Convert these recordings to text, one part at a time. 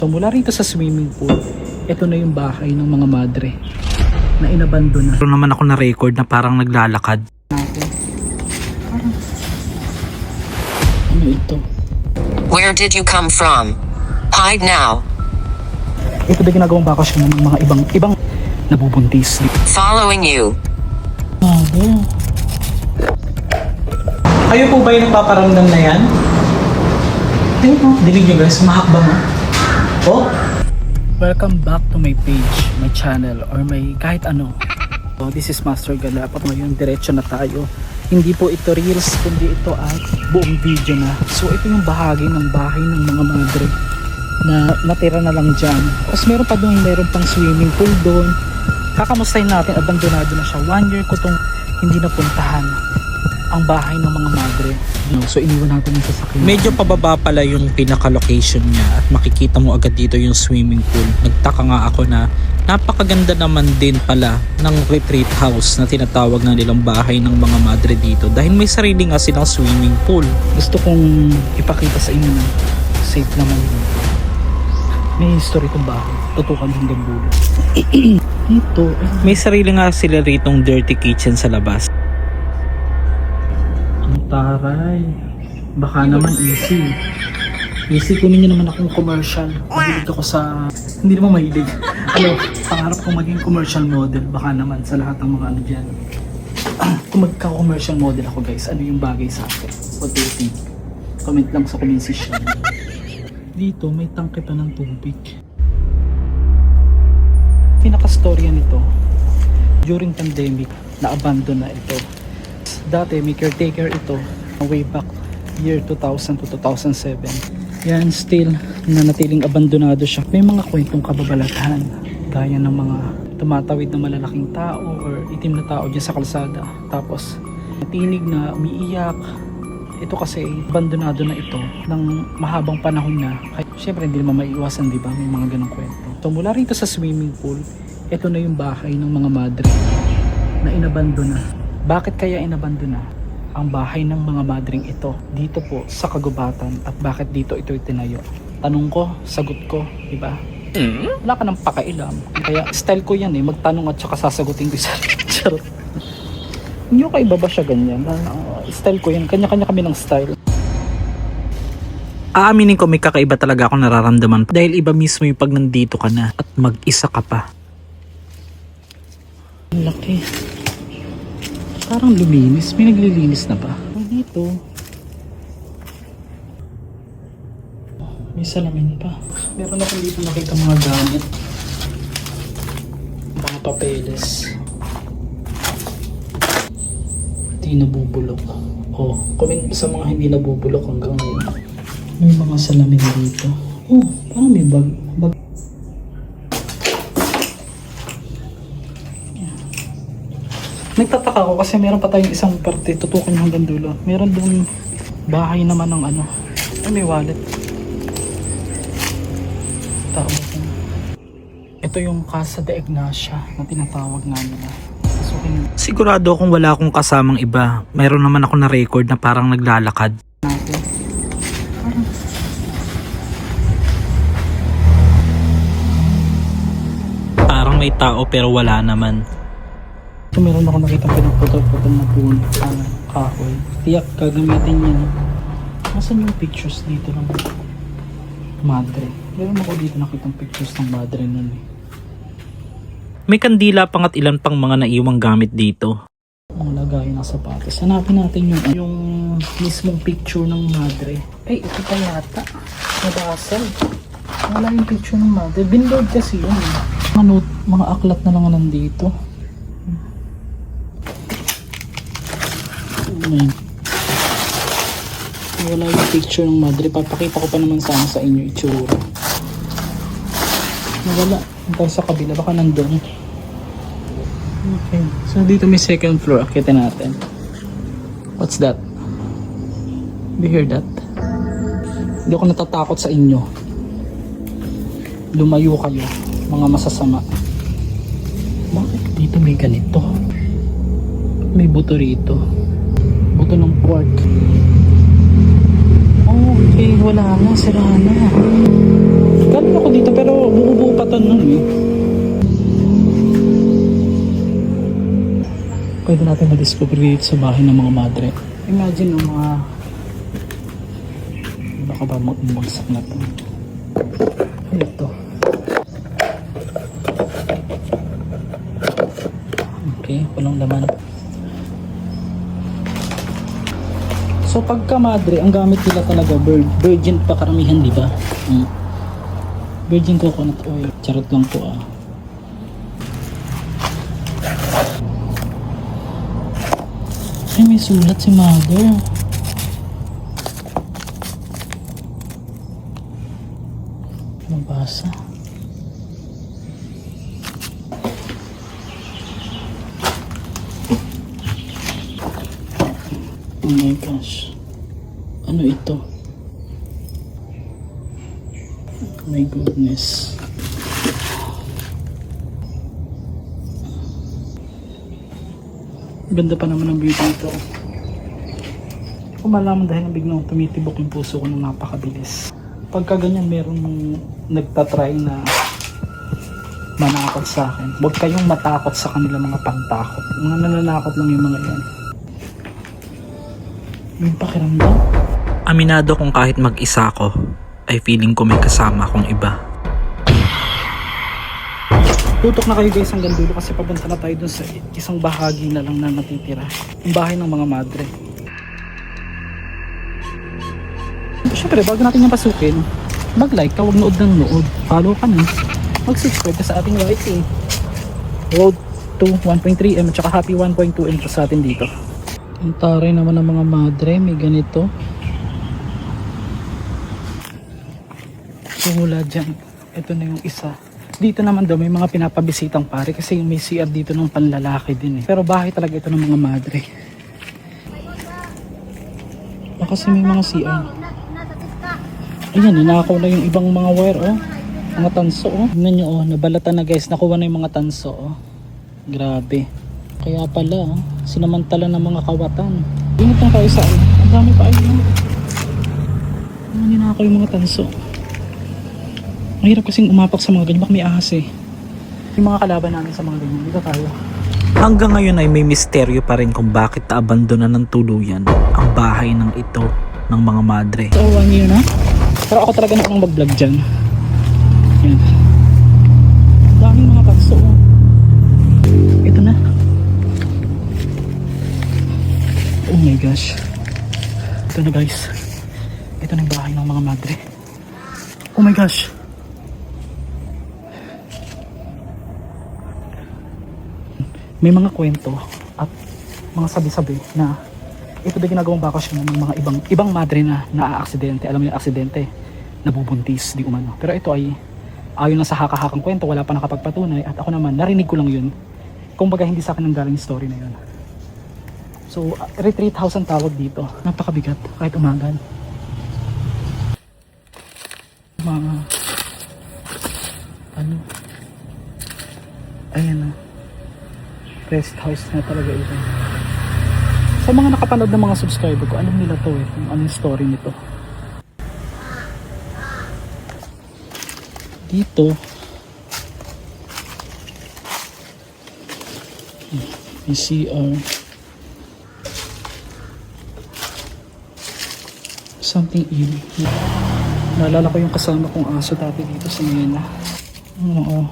So mula rito sa swimming pool, ito na yung bahay ng mga madre na inabandona. Pero naman ako na record na parang naglalakad. Ano ito? Where did you come from? Hide now. Ito din ginagawang bakasyon ng mga ibang nabubuntis. Following you. Kayo po ba yung nagpaparamdam na yan? Ayun po, dinig nyo guys, mahakbang mo. Oh? Welcome back to my page, my channel, or my kahit ano. So, this is Master Galap at ngayon diretso na tayo. Hindi po ito reels, kundi ito ay buong video na. So ito yung bahagi ng bahay ng mga madre na natira na lang dyan. Tapos meron pa doon, meron pang swimming pool doon. Kakamustahin natin, abandonado na siya. 1 year ko itong hindi napuntahan ang bahay ng mga madre. So iniwan natin yung sasakyan. Medyo pababa pala yung pinaka-location niya at makikita mo agad dito yung swimming pool. Nagtaka nga ako na napakaganda naman din pala ng retreat house na tinatawag na nilang bahay ng mga madre dito dahil may sarili nga silang swimming pool. Gusto kong ipakita sa inyo na safe naman yun. May history itong bahay. Tutukan hanggang dulo. Ito. May sarili nga sila ritong dirty kitchen sa labas. Ang taray. Baka naman easy. Easy, kunin nyo naman akong commercial. Mahilig ako sa... Hindi naman mahilig. Ano, pangarap kong maging commercial model. Baka naman sa lahat ng mga ano dyan. Kung magka-commercial model ako guys, ano yung bagay sa akin? What do you think? Comment lang sa comment section. Dito may tangke pa ng tubig. Pinaka-storya nito, during pandemic, na-abandon na ito. Dati may caretaker ito, way back year 2000 to 2007. Yan, still nanatiling abandonado siya. May mga kwentong kababalaghan, gaya ng mga tumatawid na malalaking tao or itim na tao dyan sa kalsada. Tapos, tinig na umiiyak. Ito kasi, abandonado na ito ng mahabang panahon na. Kaya, syempre, hindi naman maiiwasan, di ba? May mga ganong kwento. So, mula rito sa swimming pool, ito na yung bahay ng mga madre na inabandona. Bakit kaya inabandona ang bahay ng mga madring ito dito po sa kagubatan at bakit dito ito itinayo? Tanong ko, sagot ko, di ba? Wala ka nang pakailam. Kaya style ko yan magtanong at saka sasagutin ko sa charot. Hindi ko kaiba ba siya ganyan? Style ko yan, kanya-kanya kami ng style. Aaminin ko may kakaiba talaga ako nararamdaman dahil iba mismo yung pag nandito ka na at mag-isa ka pa. Ang laki. Parang luminis. May naglilinis na ba? Dito. May salamin pa. Meron ako dito nakita mga gamit. Mga papeles. Hindi nabubulok. Oh, comment sa mga hindi nabubulok hanggang ngayon. May mga salamin dito. Oh, parang may bag. Nagtataka ko kasi meron pa tayong isang parte, tutukan nyo hanggang dulo. Meron doon bahay naman ng ano. Ay, may wallet. Tawag ko. Ito yung Casa de Ignacia na tinatawag nga nila. Sigurado kung wala akong kasamang iba, mayroon naman ako na record na parang naglalakad. Parang may tao pero wala naman. So, meron ako nakita pinagputol-putol na puno sa kahoy. Tiyak gagamitin yan. Nasaan yung pictures dito ng madre? Meron ako dito nakitang pictures ng madre nun May kandila pang at ilan pang mga naiwang gamit dito. Ang lagay ng sapatos. Hanapin natin yung mismong picture ng madre. Ay, ito pa yata. Nabasag. Wala yung picture ng madre. Binload kasi yun. Mga aklat na lang nandito. Wala yung picture ng madre. Papakita ko pa naman sana sa inyo itsura. Wala. Hanggang sa kabila. Baka nandun. Okay. So dito may second floor. Akitin natin. What's that? Do you hear that? Hindi ako natatakot sa inyo. Lumayo kayo. Mga masasama. Bakit dito may ganito? May buto rito. Buto ng pork. Okay, wala na, sira na. Galing ako dito buo-buo pa to nun eh. Pwede natin ma-discover dito sa bahay ng mga madre. Imagine ng mga baka ba magsak na to. Ito. Okay, walang laman. So pagka madre, ang gamit nila talaga virgin pa karamihan, di ba? Virgin coconut oil. Charot lang po ah. Ay, may sulat si mother. Mabasa. Oh my gosh. Ano ito? Oh my goodness. Ganda pa naman ang beauty ito. Kung malaman dahil ang biglang tumitibok yung puso ko ng napakabilis. Pagka ganyan merong nagtatry na manakot sa akin, huwag kayong matakot sa kanila mga pantakot. Mga nananakot lang yung mga yan. Yung pakiramdam. Aminado kung kahit mag-isa ako, ay feeling ko may kasama akong iba. Tutok na kayo guys hanggang dulo kasi papunta na tayo dun sa isang bahagi na lang na natitira. Yung bahay ng mga madre. Siyempre bago natin yung pasukin, mag-like ka, huwag nood ng nood. Follow ka na. Mag-subscribe ka sa ating YT. Road to 1.3M at saka happy 1.2M sa atin dito. Ang taray naman ng mga madre, may ganito. So mula dyan, ito na yung isa. Dito naman daw may mga pinapabisitang pare kasi may CR dito ng panlalaki din eh. Pero bahay talaga ito ng mga madre. Kasi may mga CR. Ayan, nanakaw na yung ibang mga wire oh. Mga tanso oh. Tignan nyo oh, nabalatan na guys. Nakuha na yung mga tanso oh. Grabe. Kaya pala oh, sinamantala ng mga kawatan. Ingat lang tayo sa ano. Ang dami pa ayun. Ano ninakaw yung mga tanso. Mahirap kasing umapak sa mga ganyan. Baka may ahas eh. Yung mga kalaban namin sa mga ganyan. Dito tayo. Hanggang ngayon ay may misteryo pa rin kung bakit naabandona ng tuluyan ang bahay ng ito ng mga madre. So 1 year na. Pero ako talaga na akong mag-vlog dyan. Yan. Daming mga kanso. Ito na. Oh my gosh. Ito na guys. Ito na yung bahay ng mga madre. Oh my gosh. May mga kwento at mga sabi-sabi na ito na ginagawang bakasyon ng mga ibang madre na naaaksidente. Alam mo yung aksidente, nabubuntis, di umano. Pero ito ay ayon lang sa haka-hakang kwento, wala pa nakapagpatunay at ako naman, narinig ko lang yun. Kumbaga hindi sa akin ang galing story na yun. So, retreat house ang tawag dito. Napakabigat, kahit umagan. Mga ano, ayan na. Rest house na talaga ito. Sa mga nakapanood ng mga subscriber ko, alam nila to eh, kung ano yung story nito. Dito, may CR. Something ill. Naalala ko yung kasama kong aso dati dito sa Mena. Oo.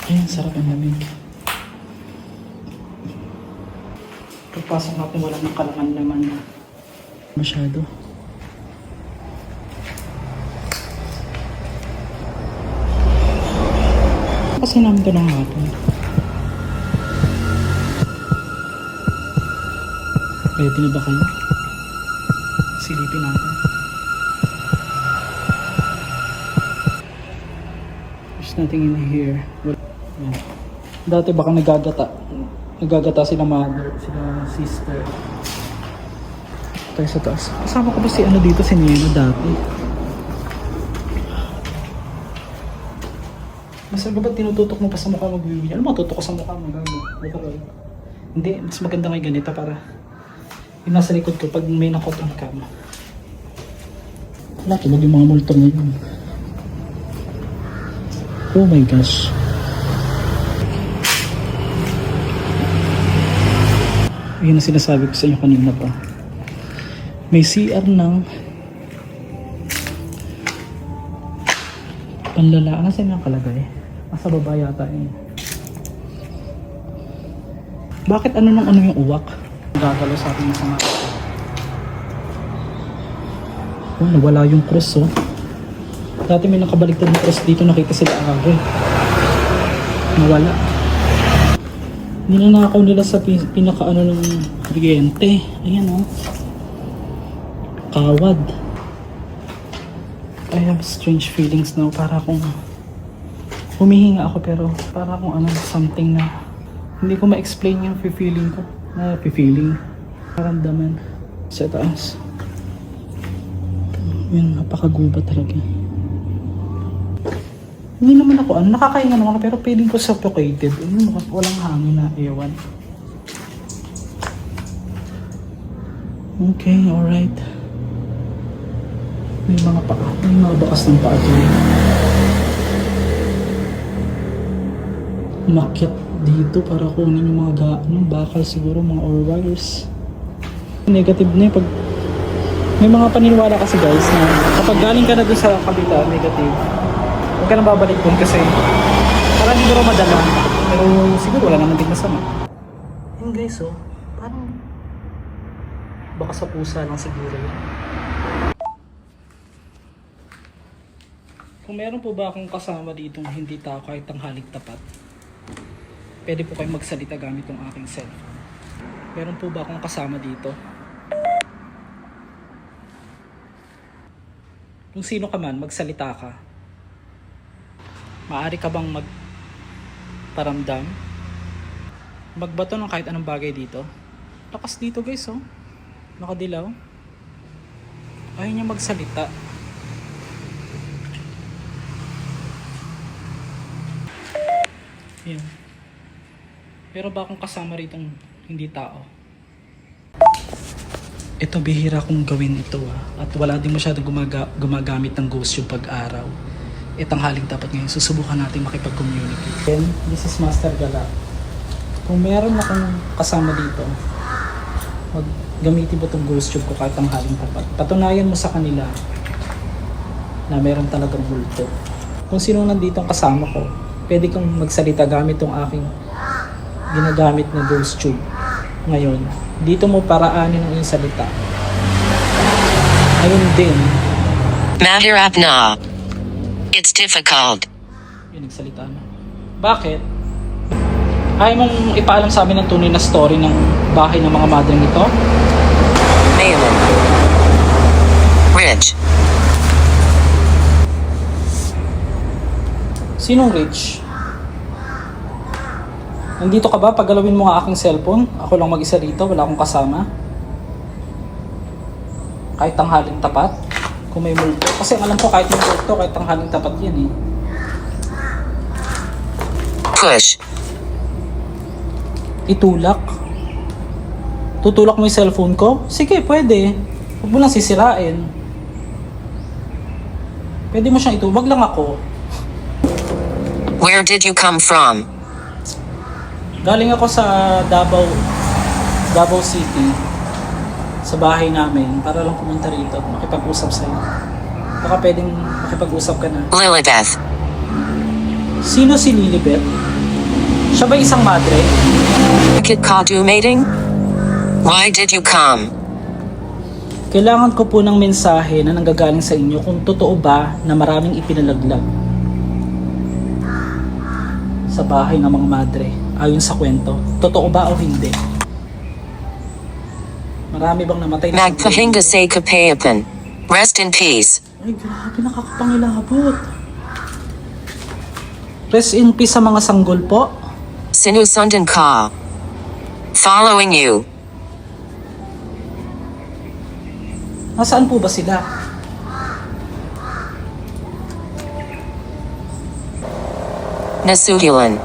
Ayan, sarap ang lamig. Pagpasok natin wala ng kalaman naman na masyado. Kasi namin ito ng hapon. Ready na ba kayo? Silipin natin. There's nothing in here. Yan. Dati baka nagagata sila mother, sila sister. Tayo sa taas. Kasama ko ba si ano dito, si Nino dati? Masarap ba tinututok mo pa sa mukha mag-view niya? Ano matutok ko sa mukha mo? Gano'n. Hindi, mas maganda nga yung ganito para yung nasa likod ko pag may nakot ang cam. Wala, tulog yung mga multo ngayon. Oh my gosh. Yun ang sinasabi ko sa inyo kanina pa. May CR ng panlala. Nasaan yung kalagay? Nasa baba yata yun. Bakit ano yung uwak? Gagalo sa ating masama. Oh, nawala yung cross oh. Dati may nakabaliktad ng cross dito, nakita sila agad. Nawala. Ninanakaw nila sa pinaka ng kuryente. Ayan oh. Kawad. I have strange feelings now. Para akong humihinga ako pero para akong something na hindi ko ma-explain yung feeling ko. Feeling. Paramdaman sa taas. Yun, napakaguba talaga. Hindi naman ako, nakakainga naman ako, pero feeling ko suffocated. Walang hangin na ewan. Okay, alright. May mga bakas ng paa dyan. Umakyat dito para kunin yung mga bakal siguro, mga wires. Negative na pag may mga paniniwala kasi guys na kapag galing ka na dun sa kabila, negative, huwag ka na babalik dun kasi parang hindi mo madala, pero siguro wala naman din masama. Yun guys parang baka sa pusa lang siguro yun. Kung meron po ba akong kasama ditong hindi tao kahit tanghaling tapat, pwede po kayong magsalita gamit yung aking cellphone. Meron po ba akong kasama dito? Kung sino ka man, magsalita ka. Maaari ka bang magparamdam? Magbato ng kahit anong bagay dito? Lakas dito guys Nakadilaw. Ayaw niya magsalita. Yan. Pero ba akong kasama ritong hindi tao? Ito bihira kong gawin ito at wala din masyadong gumagamit ng ghost yung pag-araw. Itang haling tapat ngayon, susubukan natin makipag-communicate. Then, this is Master Gala. Kung meron akong kasama dito, gamitin mo itong ghost tube ko kahit ang haling tapat. Patunayan mo sa kanila na meron talagang multo. Kung sino nandito ang kasama ko, pwede kang magsalita gamit itong aking ginagamit na ghost tube. Ngayon, dito mo paraanin ang iyong salita. Ngayon din. Mahirap na. It's difficult. Yun, nagsalita na. Bakit? Ayaw mong ipaalam sa amin ng tunay na story ng bahay ng mga madring ito? Malin. Rich. Sinong Rich? Nandito ka ba? Paggalawin mo nga aking cellphone. Ako lang mag-isa rito. Wala akong kasama. Kahit tanghaling tapat. Kung may multo. Kasi alam ko kahit may multo, kahit tanghaling tapat yan Push. Itulak. Tutulak mo yung cellphone ko? Sige, pwede. Huwag mo lang sisirain. Pwede mo siyang itulak. Wag lang ako. Where did you come from? Galing ako sa Davao City. Sa bahay namin. Para lang pumunta rito. Makipag-usap sa'yo. Baka pwedeng makipag-usap ka na. Lilibeth. Sino si Lilibeth? Siya ba isang madre? Bakit ka dumating? Why did you come? Kailangan ko po ng mensahe na nanggagaling sa inyo kung totoo ba na maraming ipinalaglag sa bahay ng mga madre. Ayon sa kwento, totoo ba o hindi? Marami bang namatay na Magpahinga sa kapayapan. Rest in peace. Ay, grabe, nakakapangilabot. Rest in peace sa mga sanggol po. Sinusundan ka. Following you. Nasaan po ba sila? Nasuhilan.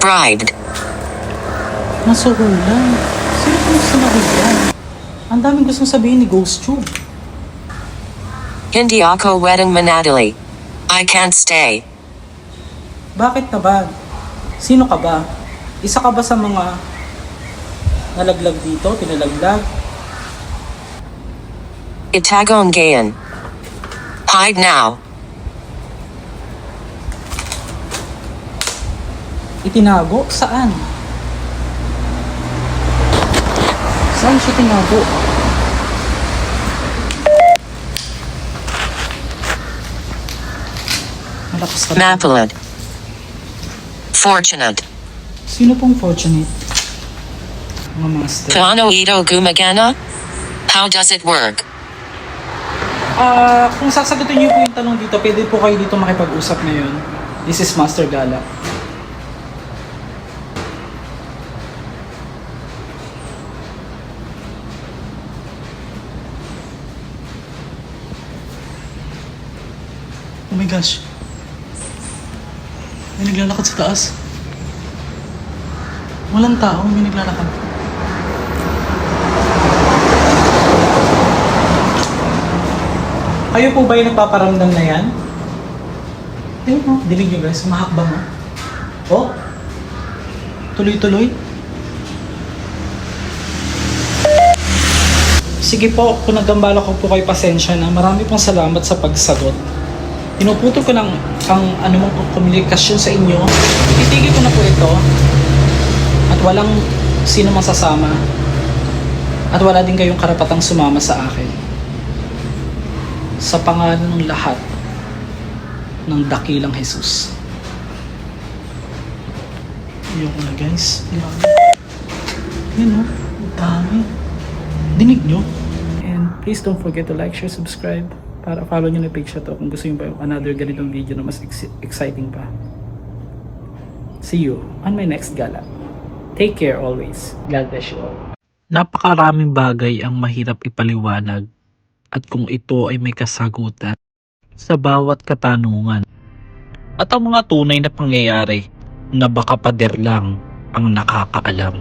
Bribed. Nasuhulan. Sino kung sumahid yan? Ang daming gustong sabihin ni Ghost Tube. Hindi ako wedding manadali. I can't stay. Bakit na ba? Sino ka ba? Isa ka ba sa mga nalaglag dito? Pinalaglag? Itagong gayan. Hide now. Itinago? Saan? Saan siya tinago? Malakas ka. Mapalad. Fortunate. Sino pong fortunate? Mga master. Paano ito gumagana? How does it work? Kung sasagutin niyo po yung tanong dito, pwede po kayo dito makipag-usap ngayon. This is Master Gala. Oh my gosh. May naglalakad sa taas. Walang tao, may naglalakad. Kayo po ba yung nagpaparamdam na yan? Ayun mo, dinig nyo guys, mahakbang mo. Oh, tuloy-tuloy. Sige po, kung nagambala ko po kayo, pasensya na. Marami pong salamat sa pagsagot. Pinuputol ko ng ang anumang komunikasyon sa inyo. Itigil ko na po ito. At walang sino mang sasama. At wala din kayong karapatang sumama sa akin. Sa pangalan ng lahat ng dakilang Jesus. Ayoko na guys. Grabe. Yan o. Ang dami. Dinig nyo. And please don't forget to like, share, subscribe. Para follow nyo na page na to kung gusto nyo pa yung another ganitong video na mas exciting pa. See you on my next gala. Take care always. God bless you all. Napakaraming bagay ang mahirap ipaliwanag at kung ito ay may kasagutan sa bawat katanungan. At ang mga tunay na pangyayari na baka pader lang ang nakakaalam.